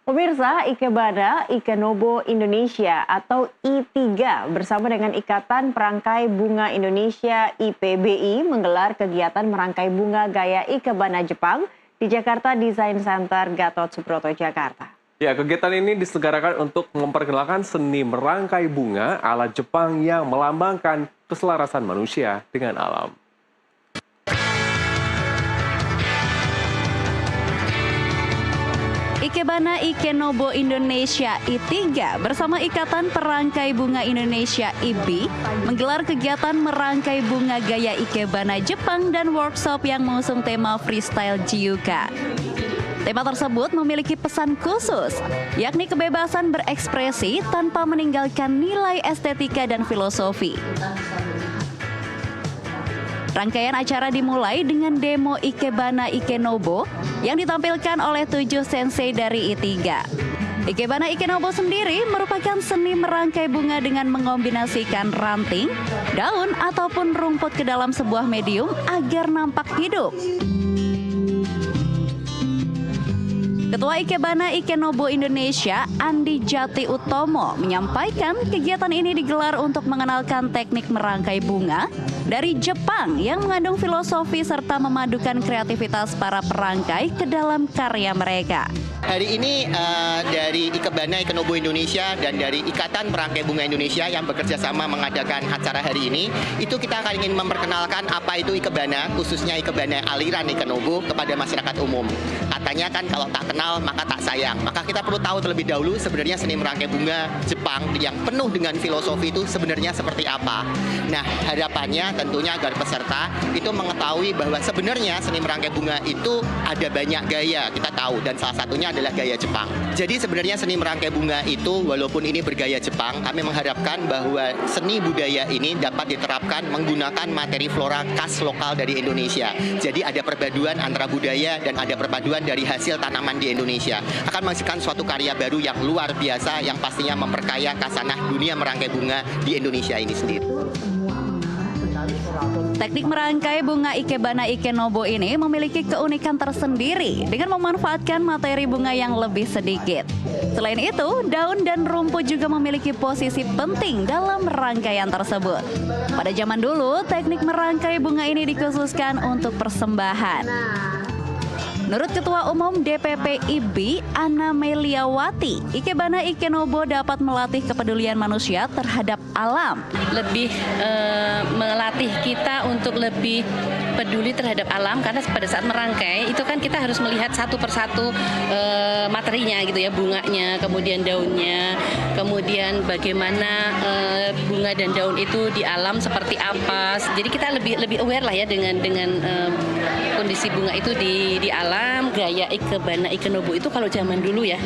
Pemirsa, Ikebana Ikenobo Indonesia atau I3 bersama dengan Ikatan Perangkai Bunga Indonesia IPBI menggelar kegiatan merangkai bunga gaya Ikebana Jepang di Jakarta Design Center Gatot Subroto, Jakarta. Ya, kegiatan ini diselenggarakan untuk memperkenalkan seni merangkai bunga ala Jepang yang melambangkan keselarasan manusia dengan alam. Ikebana Ikenobo Indonesia I3 bersama Ikatan Perangkai Bunga Indonesia IBI menggelar kegiatan merangkai bunga gaya Ikebana Jepang dan workshop yang mengusung tema freestyle Jiuka. Tema tersebut memiliki pesan khusus, yakni kebebasan berekspresi tanpa meninggalkan nilai estetika dan filosofi. Rangkaian acara dimulai dengan demo Ikebana Ikenobo yang ditampilkan oleh 7 sensei dari I3. Ikebana Ikenobo sendiri merupakan seni merangkai bunga dengan mengombinasikan ranting, daun, ataupun rumput ke dalam sebuah medium agar nampak hidup. Ketua Ikebana Ikenobo Indonesia, Andi Jati Utomo, menyampaikan kegiatan ini digelar untuk mengenalkan teknik merangkai bunga dari Jepang yang mengandung filosofi serta memadukan kreativitas para perangkai ke dalam karya mereka. Hari ini dari Ikebana Ikenobo Indonesia dan dari Ikatan Perangkai Bunga Indonesia yang bekerja sama mengadakan acara hari ini, itu kita akan ingin memperkenalkan apa itu Ikebana, khususnya Ikebana aliran Ikenobo kepada masyarakat umum. Katanya kan kalau tak kenal maka tak sayang. Maka kita perlu tahu terlebih dahulu sebenarnya seni merangkai bunga Jepang yang penuh dengan filosofi itu sebenarnya seperti apa. Nah, harapannya tentunya agar peserta itu mengetahui bahwa sebenarnya seni merangkai bunga itu ada banyak gaya, kita tahu, dan salah satunya adalah gaya Jepang. Jadi sebenarnya seni merangkai bunga itu walaupun ini bergaya Jepang, kami mengharapkan bahwa seni budaya ini dapat diterapkan menggunakan materi flora khas lokal dari Indonesia. Jadi ada perpaduan antara budaya dan ada perpaduan dari hasil tanaman di Indonesia. Akan menghasilkan suatu karya baru yang luar biasa yang pastinya memperkaya khasanah dunia merangkai bunga di Indonesia ini sendiri. Teknik merangkai bunga Ikebana Ikenobo ini memiliki keunikan tersendiri dengan memanfaatkan materi bunga yang lebih sedikit. Selain itu, daun dan rumput juga memiliki posisi penting dalam rangkaian tersebut. Pada zaman dulu, teknik merangkai bunga ini dikhususkan untuk persembahan. Menurut Ketua Umum DPP IBI, Ana Meliawati, Ikebana Ikenobo dapat melatih kepedulian manusia terhadap alam. Lebih melatih kita untuk lebih peduli terhadap alam, karena pada saat merangkai itu kan kita harus melihat satu persatu materinya gitu ya, bunganya, kemudian daunnya, kemudian bagaimana bunga dan daun itu di alam seperti apa. Jadi kita lebih aware lah ya dengan kondisi bunga itu di alam. Gaya Ikebana Ikenobo itu kalau zaman dulu ya,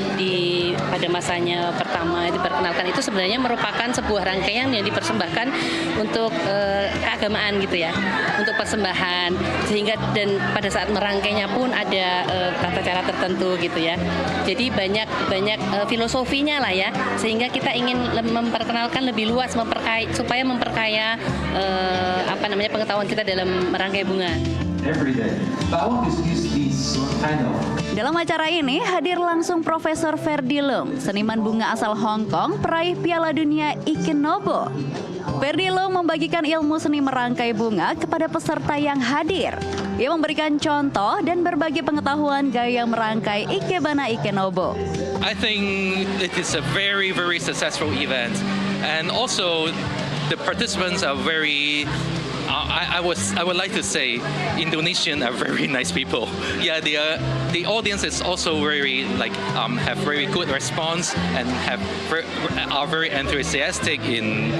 pada masanya pertama diperkenalkan itu sebenarnya merupakan sebuah rangkaian yang dipersembahkan untuk keagamaan gitu ya, untuk persembahan, sehingga dan pada saat merangkainya pun ada tata cara tertentu gitu ya. Jadi banyak filosofinya lah ya, sehingga kita ingin memperkenalkan lebih luas, supaya memperkaya pengetahuan kita dalam merangkai bunga. Dalam acara ini hadir langsung Profesor Ferdi Leung, seniman bunga asal Hong Kong, peraih Piala Dunia Ikenobo. Ferdi Leung membagikan ilmu seni merangkai bunga kepada peserta yang hadir. Ia memberikan contoh dan berbagi pengetahuan gaya merangkai Ikebana Ikenobo. I think it is a very successful event, and also the participants are very. I would like to say Indonesian are very nice people. Yeah, the audience is also very have very good response and are very enthusiastic in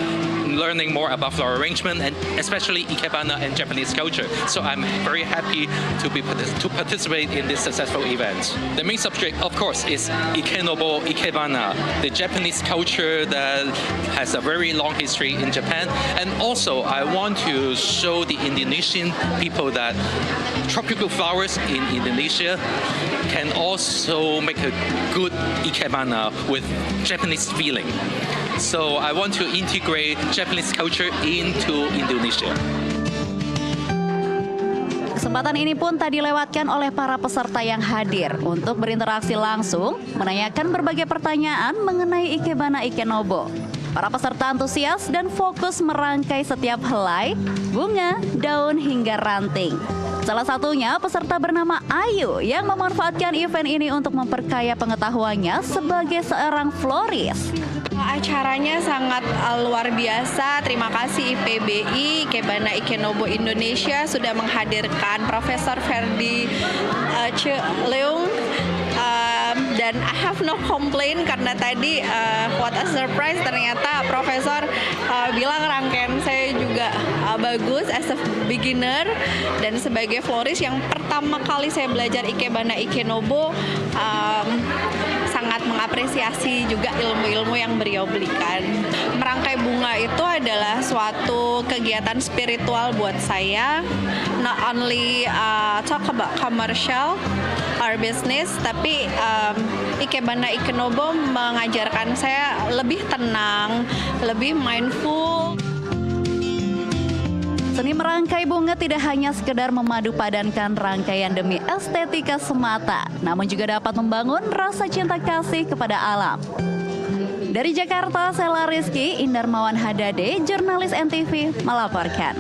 learning more about floral arrangement and especially Ikebana and Japanese culture. So I'm very happy to participate in this successful event. The main subject, of course, is Ikenobo Ikebana, the Japanese culture that has a very long history in Japan. And also, I want to show the Indonesian people that tropical flowers in Indonesia can also make a good Ikebana with Japanese feeling. So I want to integrate Japanese culture into Indonesia. Kesempatan ini pun tak dilewatkan oleh para peserta yang hadir untuk berinteraksi langsung, menanyakan berbagai pertanyaan mengenai Ikebana Ikenobo. Para peserta antusias dan fokus merangkai setiap helai, bunga, daun hingga ranting. Salah satunya peserta bernama Ayu yang memanfaatkan event ini untuk memperkaya pengetahuannya sebagai seorang floris. Acaranya sangat luar biasa. Terima kasih IPBI, Ikebana Ikenobo Indonesia sudah menghadirkan Profesor Ferdi Leung. Dan I have no complaint karena tadi what a surprise, ternyata Profesor bilang rangkaian saya juga bagus as a beginner, dan sebagai floris yang pertama kali saya belajar Ikebana Ikenobo, sangat mengapresiasi juga ilmu-ilmu yang beliau berikan. Merangkai bunga itu adalah suatu kegiatan spiritual buat saya, not only talk about commercial or business, tapi Ikebana Ikenobo mengajarkan saya lebih tenang, lebih mindful. Seni merangkai bunga tidak hanya sekedar memadu padankan rangkaian demi estetika semata, namun juga dapat membangun rasa cinta kasih kepada alam. Dari Jakarta, Sela Rizky, Indarmawan Hadade, jurnalis NTV melaporkan.